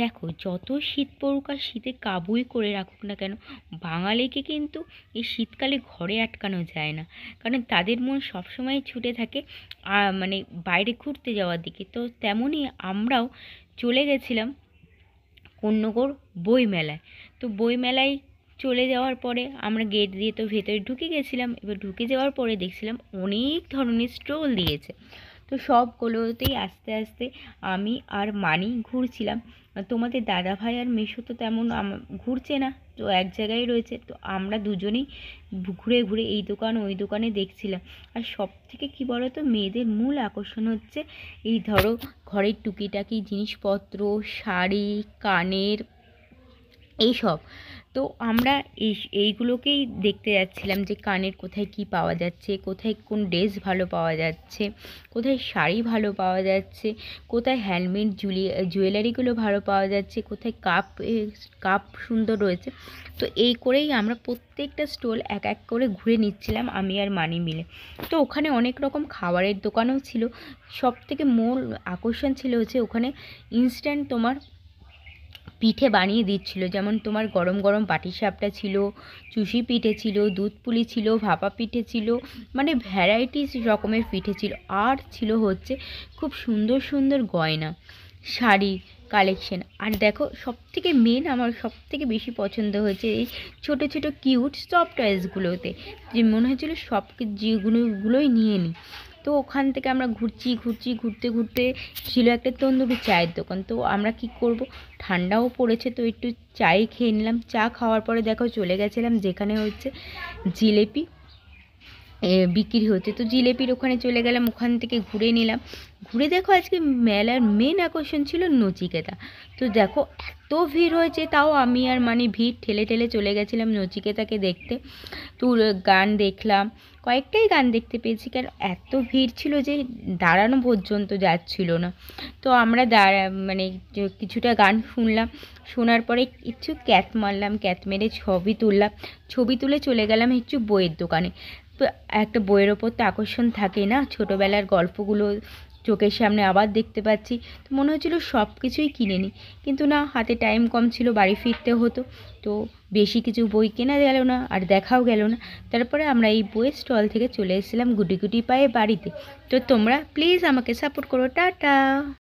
দেখো, যত শীত পড়ুক আর শীতে কাবুই করে রাখুক না কেন, বাঙালিকে কিন্তু এই শীতকালে ঘরে আটকানো যায় না। কারণ তাদের মন সবসময় ছুটে থাকে মানে বাইরে ঘুরতে যাওয়ার দিকে। তো তেমনই আমরাও চলে গেছিলাম কোন্নগর বইমেলায়। তো বইমেলায় চলে যাওয়ার পরে আমরা গেট দিয়ে তো ভেতরে ঢুকে গেছিলাম। এবার ঢুকে যাওয়ার পরে দেখছিলাম অনেক ধরনের স্টল দিয়েছে। তো সবগুলোতেই আস্তে আস্তে আমি আর মানি ঘুরছিলাম। তোমাদের দাদা ভাই আর মেসো তো তেমন ঘুরছে না, তো এক জায়গায় রয়েছে। তো আমরা দুজনেই ঘুরে ঘুরে এই দোকান ওই দোকানে দেখছিলাম। আর সব থেকে কী বলো তো, মেয়েদের মূল আকর্ষণ হচ্ছে এই ধরো ঘরের টুকিটাকি জিনিসপত্র, শাড়ি, কানের, এইসব। তো আমরা এইগুলোকেই দেখতে যাচ্ছিলাম যে কানের কোথায় কি পাওয়া যাচ্ছে, কোথায় কোন ড্রেস ভালো পাওয়া যাচ্ছে, কোথায় শাড়ি ভালো পাওয়া যাচ্ছে, কোথায় হ্যান্ডমেড জুয়েলারিগুলো ভালো পাওয়া যাচ্ছে, কোথায় কাপ সুন্দর রয়েছে। তো এই করেই আমরা প্রত্যেকটা স্টল এক এক করে ঘুরে নিচ্ছিলাম আমি আর মানি মিলে। তো ওখানে অনেক রকম খাবারের দোকানও ছিল। সব থেকে মূল আকর্ষণ ছিল হচ্ছে ওখানে ইনস্ট্যান্ট তোমার পিঠে বানিয়ে দিচ্ছিল। যেমন তোমার গরম গরম পাটিসাপটা ছিল, চুষি পিঠে ছিল, দুধ পুলি ছিল, ভাপা পিঠে ছিল, মানে ভ্যারাইটিস রকমের পিঠে ছিল। আর ছিল হচ্ছে খুব সুন্দর সুন্দর গয়না, শাড়ি কালেকশন। আর দেখো, সবথেকে মেন আমার সবথেকে বেশি পছন্দ হয়েছে এই ছোটো ছোটো কিউট সফট টয়েসগুলোতে, যে মনে হয়েছিল সব যেগুলোই নিয়ে নিই। তো ওখান থেকে আমরা ঘুরতে ঘুরতে ছিল একটা তন্দুরি চায়ের দোকান। তো আমরা কি করব, ঠান্ডাও পড়েছে, তো একটু চাই খেয়ে নিলাম। চা খাওয়ার পরে দেখো চলে গেছিলাম যেখানে হচ্ছে জিলেপি বিক্রি হচ্ছে। তো জিলেপির ওখানে চলে গেলাম, ওখান থেকে ঘুরে নিলাম। ঘুরে দেখো আজকে মেলার মেন আকর্ষণ ছিল নচিকেতা। তো দেখো এত ভিড় হয়েছে, তাও আমি আর মানে ভিড় ঠেলে ঠেলে চলে গেছিলাম নচিকেতাকে দেখতে। তো গান দেখলাম, কয়েকটাই গান দেখতে পেয়েছি, কারণ এত ভিড় ছিল যে দাঁড়ানো পর্যন্ত যাচ্ছিল না। তো আমরা মানে কিছুটা গান শুনলাম। শোনার পরে কিছু ক্যাত মারলাম, ক্যাত মেরে ছবি তুললাম। ছবি তুলে চলে গেলাম একটু বইয়ের দোকানে। তো একটা বইয়ের ওপর তো আকর্ষণ থাকে না, ছোটোবেলার গল্পগুলো চোখের সামনে আবার দেখতে পাচ্ছি। তো মনে হচ্ছিলো সব কিছুই কিনে নিই, কিন্তু না, হাতে টাইম কম ছিল, বাড়ি ফিরতে হতো। তো বেশি কিছু বই কেনা গেল না আর দেখাও গেল না। তারপরে আমরা এই বইয়ের স্টল থেকে চলে এসেছিলাম গুটি গুটি পায়ে বাড়িতে। তো তোমরা প্লিজ আমাকে সাপোর্ট করো। টাটা।